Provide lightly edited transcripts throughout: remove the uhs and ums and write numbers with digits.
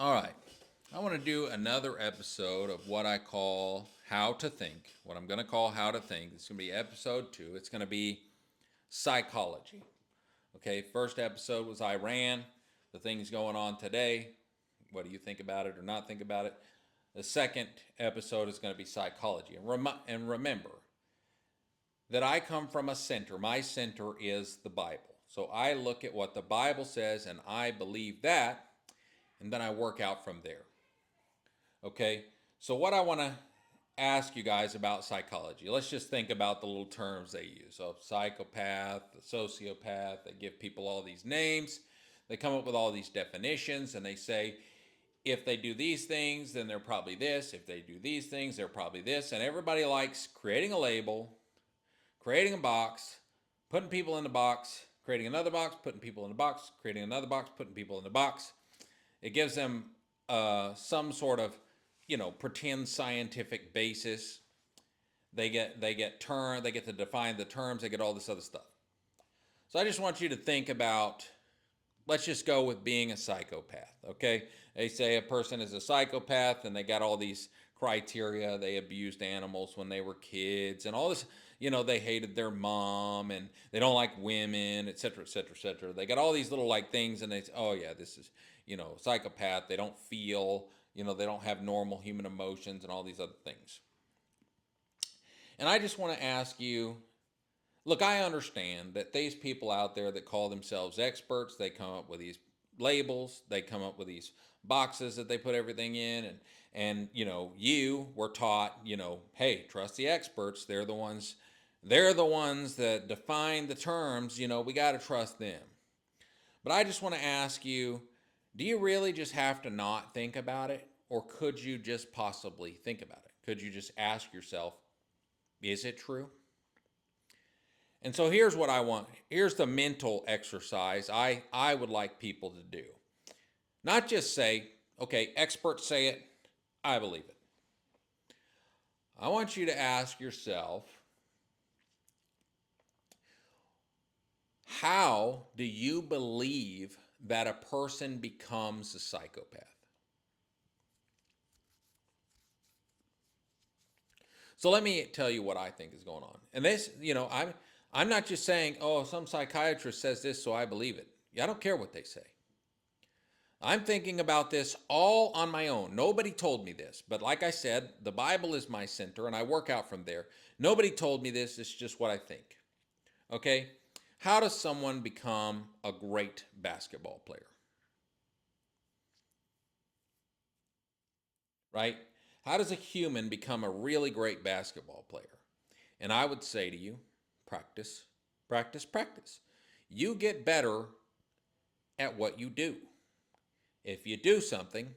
All right. I want to do another episode of what I call How to Think. What I'm going to call How to Think. It's going to be episode 2. It's going to be psychology. Okay, first episode was Iran, the things going on today. What do you think about it or not think about it? The second episode is going to be psychology. And remember that I come from a center. My center is the Bible. So I look at what the Bible says and I believe that, and then I work out from there. Okay, so what I want to ask you guys about psychology, let's just think about the little terms they use. So, psychopath, sociopath, they give people all these names, they come up with all these definitions, and they say, if they do these things, then they're probably this. If they do these things, they're probably this. And everybody likes creating a label, creating a box, putting people in the box, creating another box, putting people in the box, creating another box, putting people in the box. It gives them some sort of, pretend scientific basis. They get to define the terms. They get all this other stuff. So I just want you to think about. Let's just go with being a psychopath. Okay, they say a person is a psychopath, and they got all these criteria. They abused animals when they were kids, and all this. They hated their mom, and they don't like women, et cetera, et cetera, et cetera. They got all these little like things, and they say, oh yeah, this is psychopath. They don't feel. They don't have normal human emotions and all these other things. And I just want to ask you, look, I understand that these people out there that call themselves experts, they come up with these labels, they come up with these boxes that they put everything in, and you were taught, hey, trust the experts. They're the ones that define the terms, we got to trust them. But I just want to ask you, do you really just have to not think about it? Or could you just possibly think about it? Could you just ask yourself, is it true? And so here's what I want. Here's the mental exercise I would like people to do. Not just say, okay, experts say it, I believe it. I want you to ask yourself, how do you believe that a person becomes a psychopath? So let me tell you what I think is going on. And this, I'm not just saying, oh, some psychiatrist says this, so I believe it. I don't care what they say. I'm thinking about this all on my own. Nobody told me this. But like I said, the Bible is my center and I work out from there. Nobody told me this. It's just what I think. Okay? How does someone become a great basketball player? Right? How does a human become a really great basketball player? And I would say to you, practice, practice, practice. You get better at what you do. If you do something,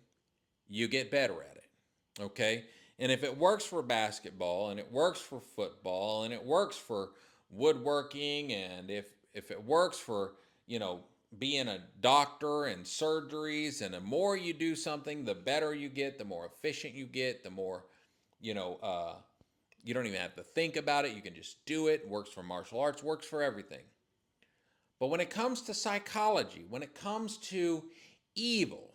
you get better at it. Okay? And if it works for basketball and it works for football and it works for woodworking, and if it works for, being a doctor and surgeries, and the more you do something, the better you get, the more efficient you get, the more, you know, uh, you don't even have to think about it. You can just do it. Works for martial arts, works for everything. But when it comes to psychology, when it comes to evil,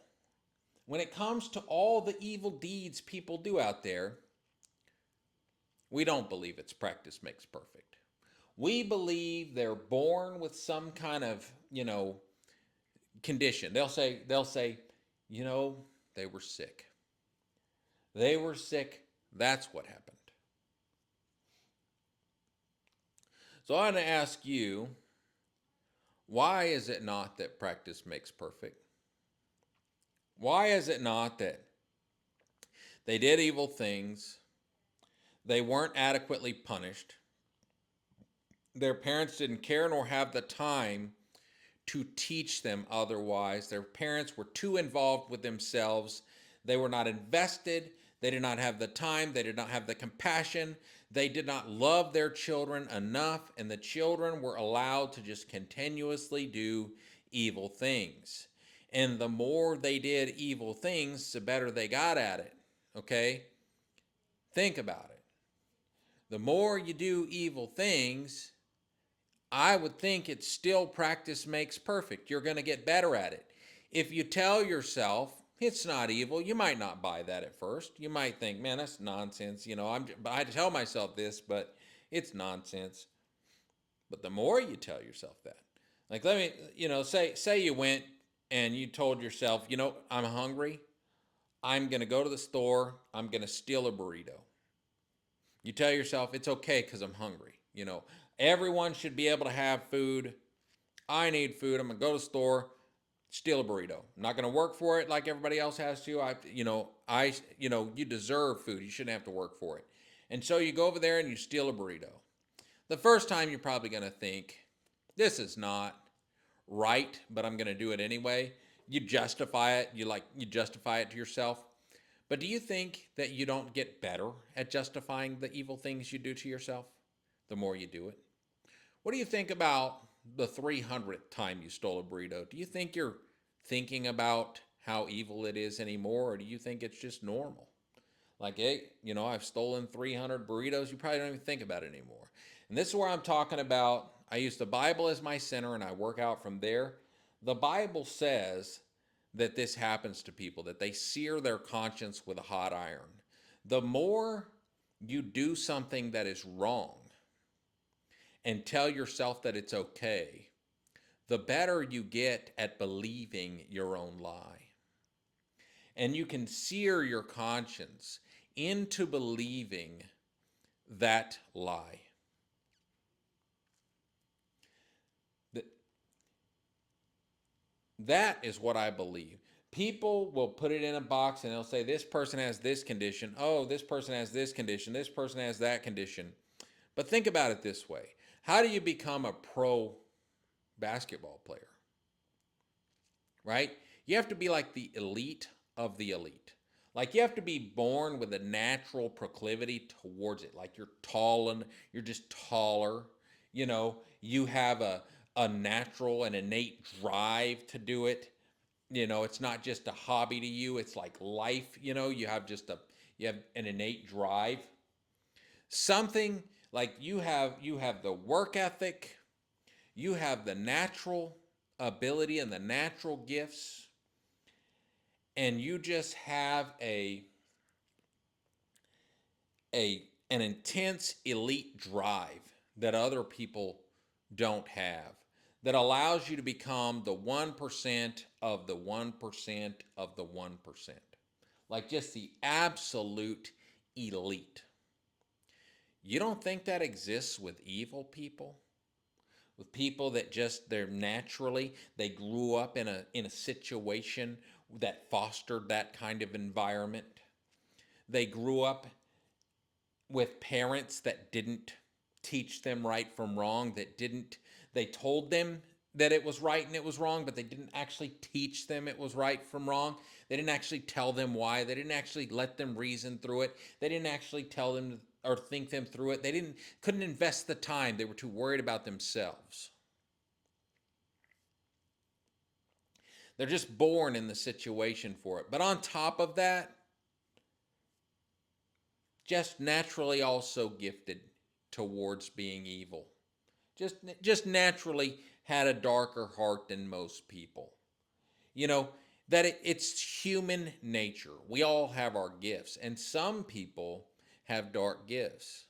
when it comes to all the evil deeds people do out there, we don't believe it's practice makes perfect. We believe they're born with some kind of, condition. They'll say, you know, they were sick. They were sick. That's what happened. So I want to ask you, why is it not that practice makes perfect? Why is it not that they did evil things, they weren't adequately punished, their parents didn't care nor have the time to teach them otherwise. Their parents were too involved with themselves. They were not invested. They did not have the time. They did not have the compassion. They did not love their children enough, and the children were allowed to just continuously do evil things. And the more they did evil things, the better they got at it. Okay? Think about it. The more you do evil things, I would think it's still practice makes perfect. You're going to get better at it. If you tell yourself, It's not evil. You might not buy that at first. You might think, man, that's nonsense. I tell myself this, but it's nonsense. But the more you tell yourself that, like, let me, say you went and you told yourself, I'm hungry. I'm going to go to the store. I'm going to steal a burrito. You tell yourself it's okay because I'm hungry. Everyone should be able to have food. I need food. I'm going to go to the store, steal a burrito. I'm not going to work for it like everybody else has to. You deserve food. You shouldn't have to work for it. And so you go over there and you steal a burrito. The first time you're probably going to think, this is not right, but I'm going to do it anyway. You justify it. You justify it to yourself. But do you think that you don't get better at justifying the evil things you do to yourself the more you do it? What do you think about the 300th time you stole a burrito? Do you think you're thinking about how evil it is anymore, or do you think it's just normal? Like, hey, I've stolen 300 burritos. You probably don't even think about it anymore. And this is where I'm talking about. I use the Bible as my center and I work out from there. The Bible says that this happens to people, that they sear their conscience with a hot iron. The more you do something that is wrong and tell yourself that it's okay, the better you get at believing your own lie. And you can sear your conscience into believing that lie. That is what I believe. People will put it in a box and they'll say, this person has this condition. Oh, this person has this condition. This person has that condition. But think about it this way. How do you become a pro basketball player? Right? You have to be like the elite of the elite. Like, you have to be born with a natural proclivity towards it. Like, you're tall and you're just taller. You have a natural and innate drive to do it. It's not just a hobby to you. It's like life. You have an innate drive. Something like you have the work ethic, you have the natural ability and the natural gifts, and you just have an intense elite drive that other people don't have, that allows you to become the 1% of the 1% of the 1%. Like, just the absolute elite. You don't think that exists with evil people? With people that just they grew up in a situation that fostered that kind of environment. They grew up with parents that didn't teach them right from wrong, they told them that it was right and it was wrong, but they didn't actually teach them it was right from wrong. They didn't actually tell them why. They didn't actually let them reason through it. They didn't actually tell them or think them through it. Couldn't invest the time. They were too worried about themselves. They're just born in the situation for it. But on top of that, just naturally also gifted towards being evil. Just naturally had a darker heart than most people. You know, it's human nature. We all have our gifts, and some people have dark gifts.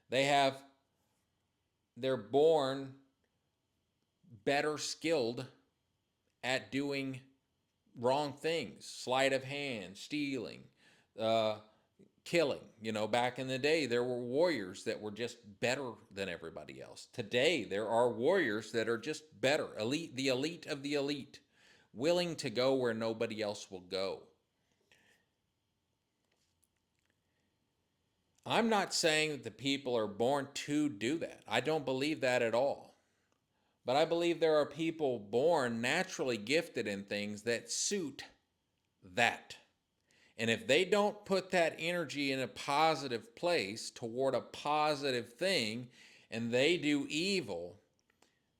They have they're born better skilled at doing wrong things, sleight of hand, stealing, uh, killing. Back in the day, there were warriors that were just better than everybody else. Today, there are warriors that are just better, the elite of the elite, willing to go where nobody else will go. I'm not saying that the people are born to do that. I don't believe that at all. But I believe there are people born naturally gifted in things that suit that. And if they don't put that energy in a positive place toward a positive thing and they do evil,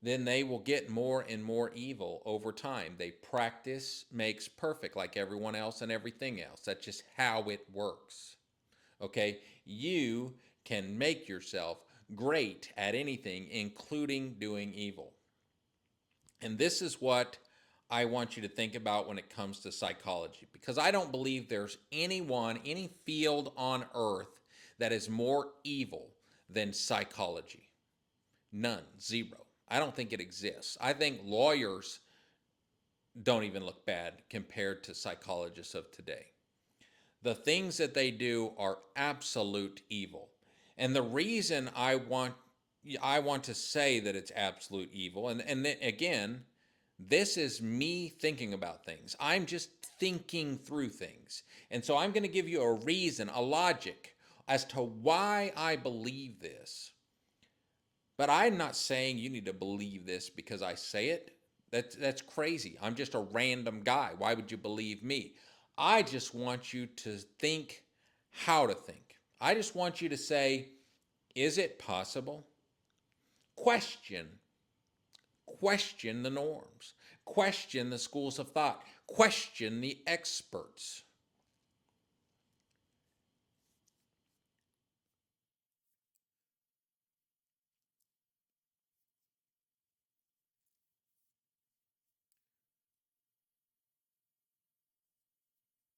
then they will get more and more evil over time. They practice makes perfect, like everyone else and everything else. That's just how it works. Okay? You can make yourself great at anything, including doing evil. And this is what I want you to think about when it comes to psychology, because I don't believe there's anyone, any field on earth that is more evil than psychology. None, zero. I don't think it exists. I think lawyers don't even look bad compared to psychologists of today. The things that they do are absolute evil. And the reason I want to say that it's absolute evil, and then again, this is me thinking about things. I'm just thinking through things. And so I'm going to give you a reason, a logic as to why I believe this. But I'm not saying you need to believe this because I say it. That's crazy. I'm just a random guy. Why would you believe me? I just want you to think how to think. I just want you to say, is it possible? Question. Question the norms. Question the schools of thought. Question the experts.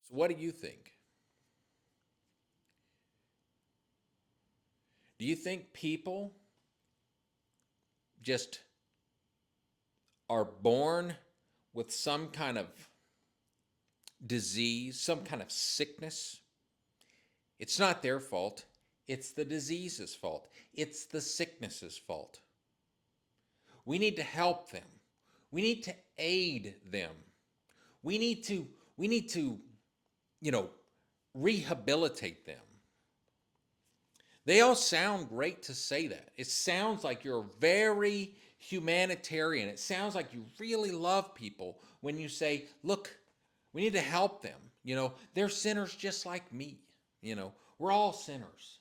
So, what do you think? Do you think people just are born with some kind of disease, some kind of sickness? It's not their fault. It's the disease's fault. It's the sickness's fault. We need to help them. We need to aid them. We need to we need to, you know, rehabilitate them. They all sound great to say that. It sounds like you're very humanitarian. It sounds like you really love people when you say, look, we need to help them. They're sinners just like me. We're all sinners.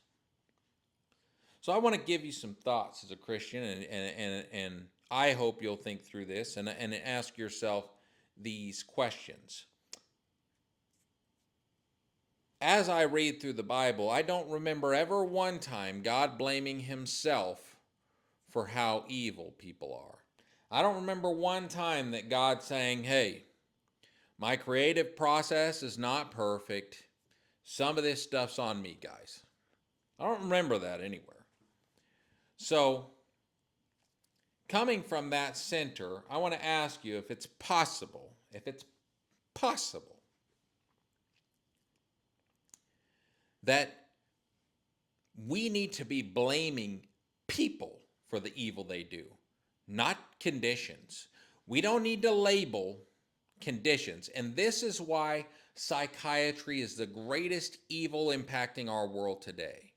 So I want to give you some thoughts as a Christian, and I hope you'll think through this and ask yourself these questions. As I read through the Bible, I don't remember ever one time God blaming himself for how evil people are. I don't remember one time that God saying, hey, my creative process is not perfect. Some of this stuff's on me, guys. I don't remember that anywhere. So, coming from that center, I want to ask you if it's possible, that we need to be blaming people for the evil they do, not conditions. We don't need to label conditions. And this is why psychiatry is the greatest evil impacting our world today.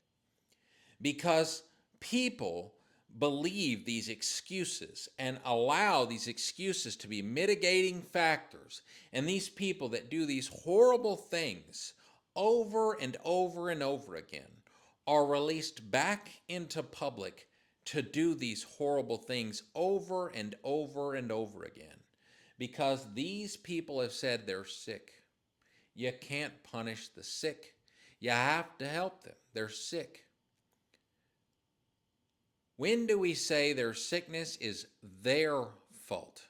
Because people believe these excuses and allow these excuses to be mitigating factors. And these people that do these horrible things over and over and over again are released back into public to do these horrible things over and over and over again. Because these people have said they're sick. You can't punish the sick. You have to help them. They're sick. When do we say their sickness is their fault?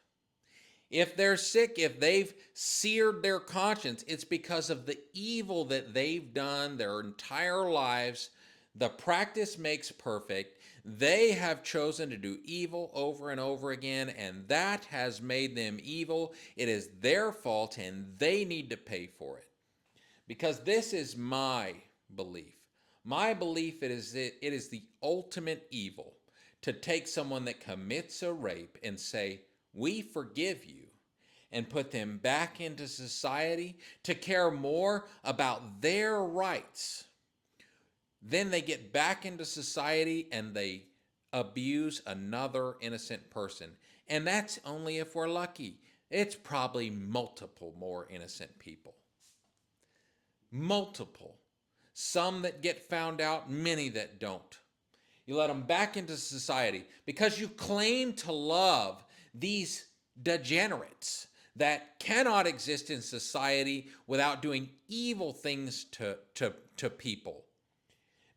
If they're sick, if they've seared their conscience, it's because of the evil that they've done their entire lives. The practice makes perfect. They have chosen to do evil over and over again, and that has made them evil. It is their fault, and they need to pay for it. Because this is my belief. My belief is that it is the ultimate evil to take someone that commits a rape and say, we forgive you, and put them back into society to care more about their rights. Then they get back into society and they abuse another innocent person. And that's only if we're lucky. It's probably multiple more innocent people. Multiple. Some that get found out, many that don't. You let them back into society because you claim to love these degenerates that cannot exist in society without doing evil things to people.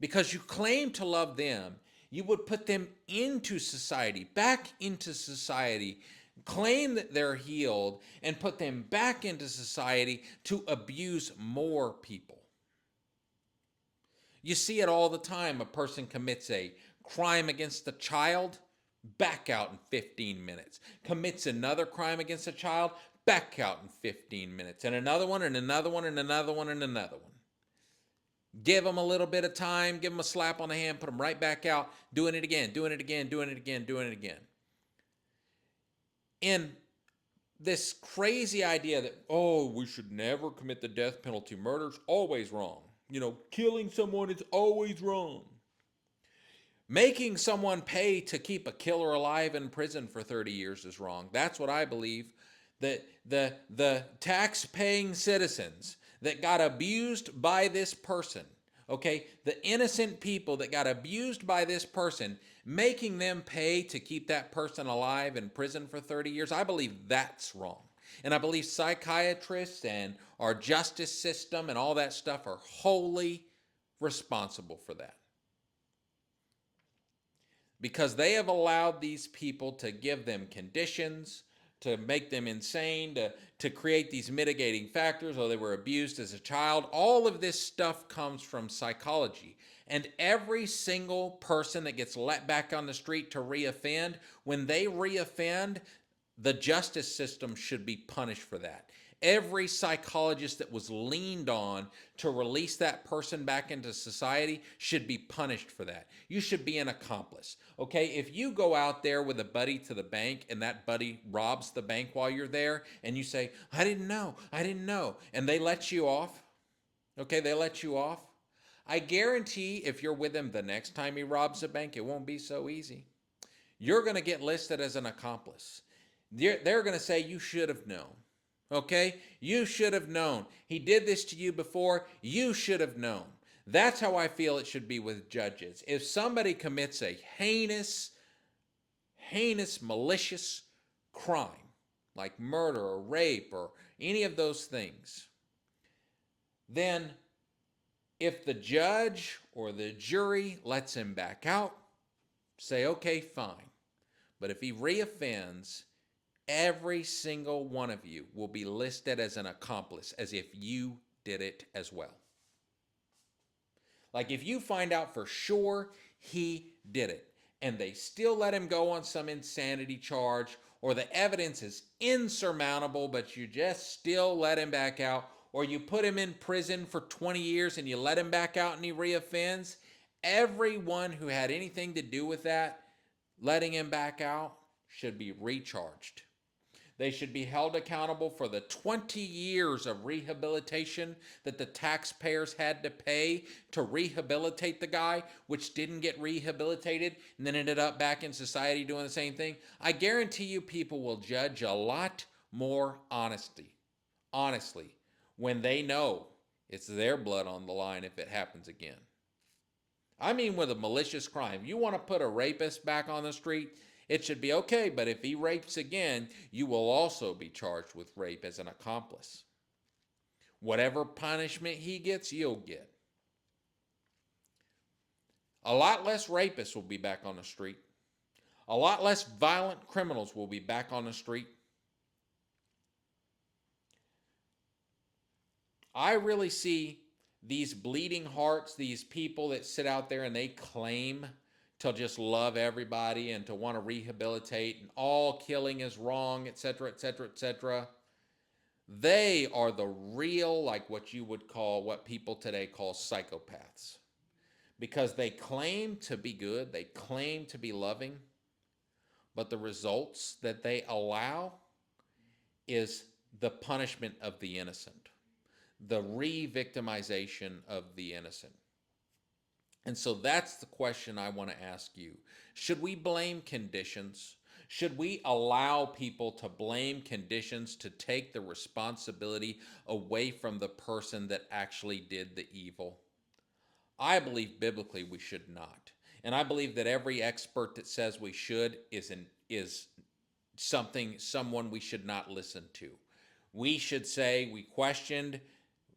Because you claim to love them, you would put them into society, back into society, claim that they're healed, and put them back into society to abuse more people. You see it all the time. A person commits a crime against a child, back out in 15 minutes. Commits another crime against a child, back out in 15 minutes. And another one, and another one, and another one, and another one. Give them a little bit of time, give them a slap on the hand, put them right back out, doing it again, doing it again, doing it again, doing it again. And this crazy idea that, oh, we should never commit the death penalty. Murder's always wrong. Killing someone is always wrong. Making someone pay to keep a killer alive in prison for 30 years is wrong. That's what I believe. That the tax-paying citizens that got abused by this person, okay, the innocent people that got abused by this person, making them pay to keep that person alive in prison for 30 years, I believe that's wrong. And I believe psychiatrists and our justice system and all that stuff are wholly responsible for that, because they have allowed these people to give them conditions, to make them insane, to create these mitigating factors, or they were abused as a child. All of this stuff comes from psychology. And every single person that gets let back on the street to reoffend, when they reoffend, the justice system should be punished for that. Every psychologist that was leaned on to release that person back into society should be punished for that. You should be an accomplice. Okay, if you go out there with a buddy to the bank and that buddy robs the bank while you're there and you say, I didn't know, and they let you off, okay, they let you off, I guarantee if you're with him the next time he robs a bank, it won't be so easy. You're going to get listed as an accomplice. They're going to say you should have known. Okay? You should have known. He did this to you before. You should have known. That's how I feel it should be with judges. If somebody commits a heinous, malicious crime, like murder or rape or any of those things, then if the judge or the jury lets him back out, say, okay, fine. But if he reoffends, every single one of you will be listed as an accomplice, as if you did it as well. Like if you find out for sure he did it, and they still let him go on some insanity charge, or the evidence is insurmountable, but you just still let him back out, or you put him in prison for 20 years and you let him back out and he reoffends, everyone who had anything to do with that, letting him back out, should be recharged. They should be held accountable for the 20 years of rehabilitation that the taxpayers had to pay to rehabilitate the guy, which didn't get rehabilitated and then ended up back in society doing the same thing. I guarantee you people will judge a lot more honestly, when they know it's their blood on the line if it happens again. I mean, with a malicious crime. You want to put a rapist back on the street? It should be okay, but if he rapes again, you will also be charged with rape as an accomplice. Whatever punishment he gets, you'll get. A lot less rapists will be back on the street. A lot less violent criminals will be back on the street. I really see these bleeding hearts, these people that sit out there and they claim to just love everybody and to want to rehabilitate and all killing is wrong, etc., etc., etc. They are the real, like what you would call, what people today call psychopaths. Because they claim to be good, they claim to be loving, but the results that they allow is the punishment of the innocent, the re-victimization of the innocent. And so that's the question I want to ask you. Should we blame conditions? Should we allow people to blame conditions to take the responsibility away from the person that actually did the evil? I believe biblically we should not. And I believe that every expert that says we should is someone we should not listen to. We should say we questioned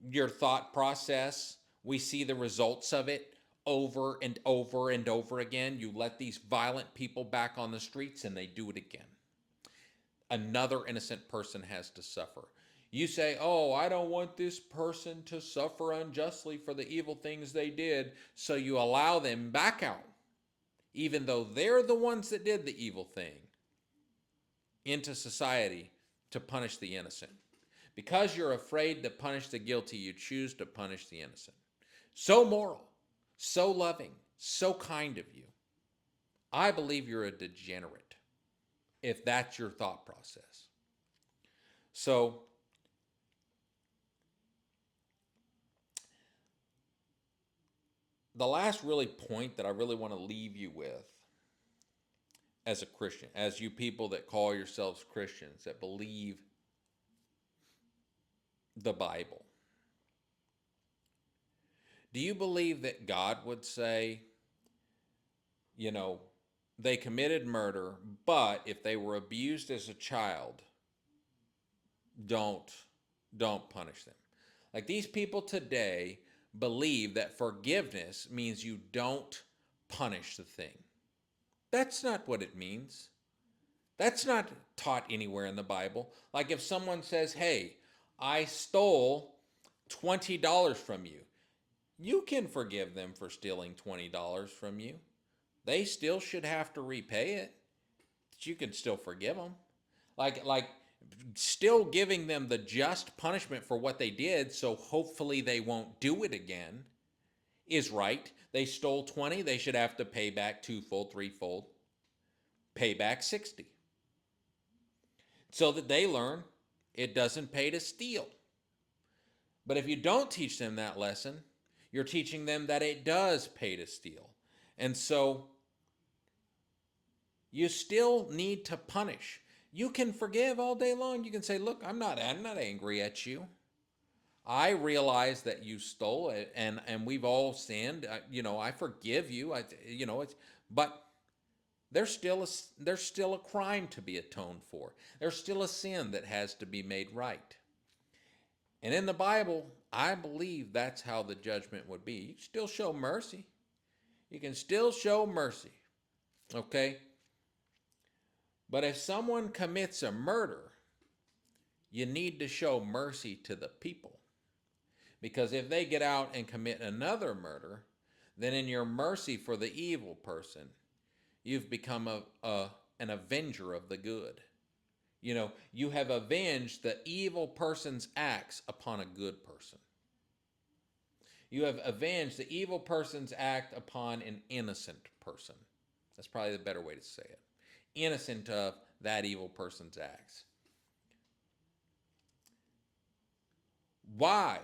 your thought process. We see the results of it over and over and over again. You let these violent people back on the streets and they do it again. another innocent person has to suffer. You say, oh, I don't want this person to suffer unjustly for the evil things they did, so you allow them back out, even though they're the ones that did the evil thing, into society to punish the innocent. Because you're afraid to punish the guilty, you choose to punish the innocent. So moral, so loving, so kind of you. I believe you're a degenerate if that's your thought process. So, the last really point that I really want to leave you with as a Christian, as you people that call yourselves Christians, that believe the Bible, do you believe that God would say, you know, they committed murder, but if they were abused as a child, don't don't punish them? Like, these people today believe that forgiveness means you don't punish the thing. That's not what it means. That's not taught anywhere in the Bible. Like, if someone says, hey, I stole $20 from you, you can forgive them for stealing $20 from you. They still should have to repay it, but you can still forgive them. Like still giving them the just punishment for what they did, so hopefully they won't do it again, is right. They stole 20, they should have to pay back twofold, threefold, pay back 60. So that they learn it doesn't pay to steal. But if you don't teach them that lesson, you're teaching them that it does pay to steal. And so you still need to punish. You can forgive all day long. You can say, look, I'm not angry at you. I realize that you stole it, and we've all sinned. I forgive you. But there's still a crime to be atoned for. There's still a sin that has to be made right. And in the Bible, I believe that's how the judgment would be. You can still show mercy. You can still show mercy. Okay? But if someone commits a murder, you need to show mercy to the people. Because if they get out and commit another murder, then in your mercy for the evil person, you've become an avenger of the good. You have avenged the evil person's acts upon a good person. You have avenged the evil person's act upon an innocent person. That's probably the better way to say it. Innocent of that evil person's acts. Why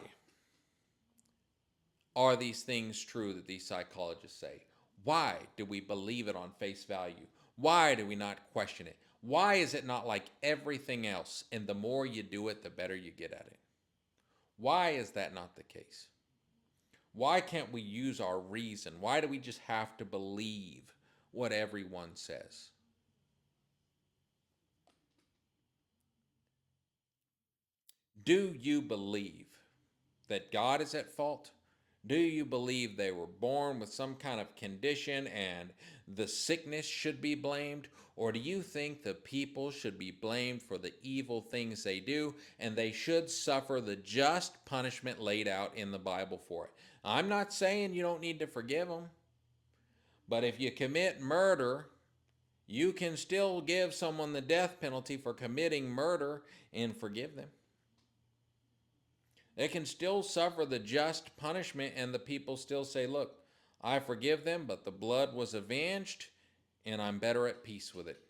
are these things true that these psychologists say? Why do we believe it on face value? Why do we not question it? Why is it not like everything else, and the more you do it, the better you get at it? Why is that not the case? Why can't we use our reason? Why do we just have to believe what everyone says? Do you believe that God is at fault? Do you believe they were born with some kind of condition and the sickness should be blamed? Or do you think the people should be blamed for the evil things they do, and they should suffer the just punishment laid out in the Bible for it? I'm not saying you don't need to forgive them, but if you commit murder, you can still give someone the death penalty for committing murder and forgive them. They can still suffer the just punishment, and the people still say, look, I forgive them, but the blood was avenged, and I'm better at peace with it.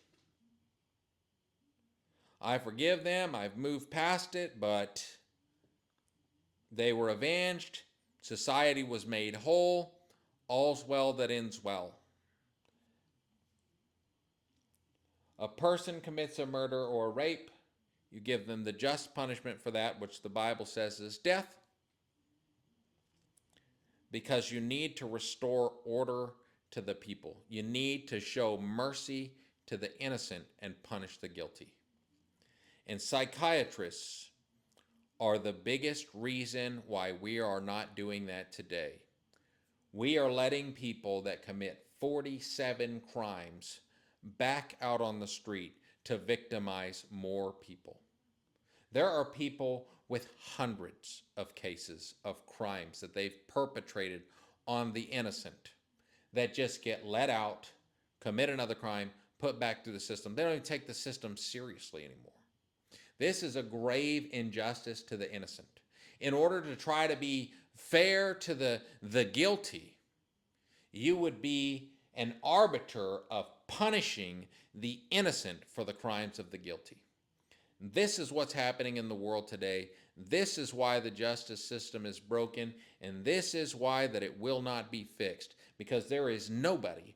I forgive them, I've moved past it, but they were avenged, society was made whole, all's well that ends well. A person commits a murder or a rape, you give them the just punishment for that, which the Bible says is death, because you need to restore order to the people. You need to show mercy to the innocent and punish the guilty. And psychiatrists are the biggest reason why we are not doing that today. We are letting people that commit 47 crimes back out on the street to victimize more people. There are people with hundreds of cases of crimes that they've perpetrated on the innocent that just get let out, commit another crime, put back through the system. They don't even take the system seriously anymore. This is a grave injustice to the innocent. In order to try to be fair to the guilty, you would be an arbiter of punishing the innocent for the crimes of the guilty. This is what's happening in the world today. This is why the justice system is broken, and this is why that it will not be fixed, because there is nobody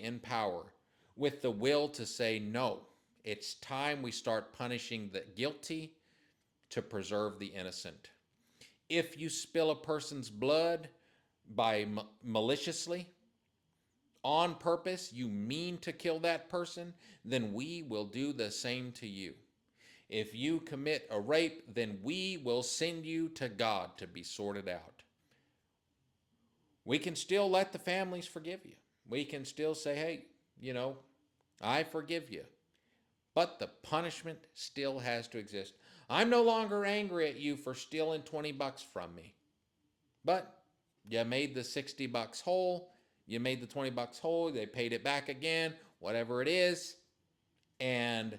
in power with the will to say no. It's time we start punishing the guilty to preserve the innocent. If you spill a person's blood by maliciously, on purpose, you mean to kill that person, then we will do the same to you. If you commit a rape, then we will send you to God to be sorted out. We can still let the families forgive you. We can still say, hey, I forgive you. But the punishment still has to exist. I'm no longer angry at you for stealing $20 from me. But you made the $60 whole. You made the $20 whole. They paid it back again, whatever it is. And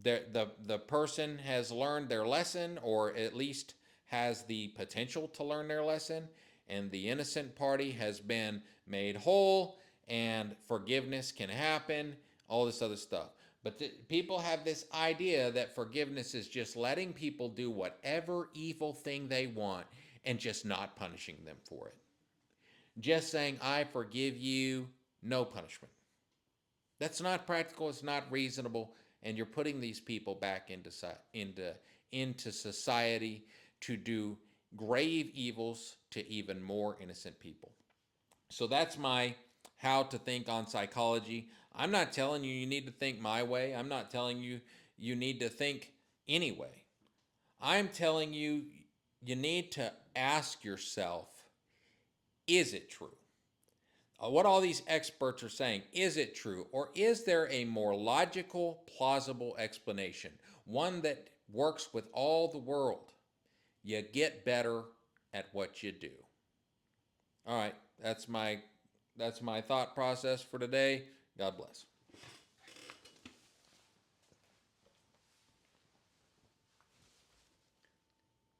the person has learned their lesson, or at least has the potential to learn their lesson, and the innocent party has been made whole, and forgiveness can happen, all this other stuff. But people have this idea that forgiveness is just letting people do whatever evil thing they want and just not punishing them for it. Just saying, I forgive you, no punishment. That's not practical, it's not reasonable, and you're putting these people back into society to do grave evils to even more innocent people. So that's my how to think on psychology. I'm not telling you need to think my way. I'm not telling you you need to think any way. I'm telling you you need to ask yourself, is it true? What all these experts are saying, is it true? Or is there a more logical, plausible explanation? One that works with all the world. You get better at what you do. All right, that's my thought process for today. God bless.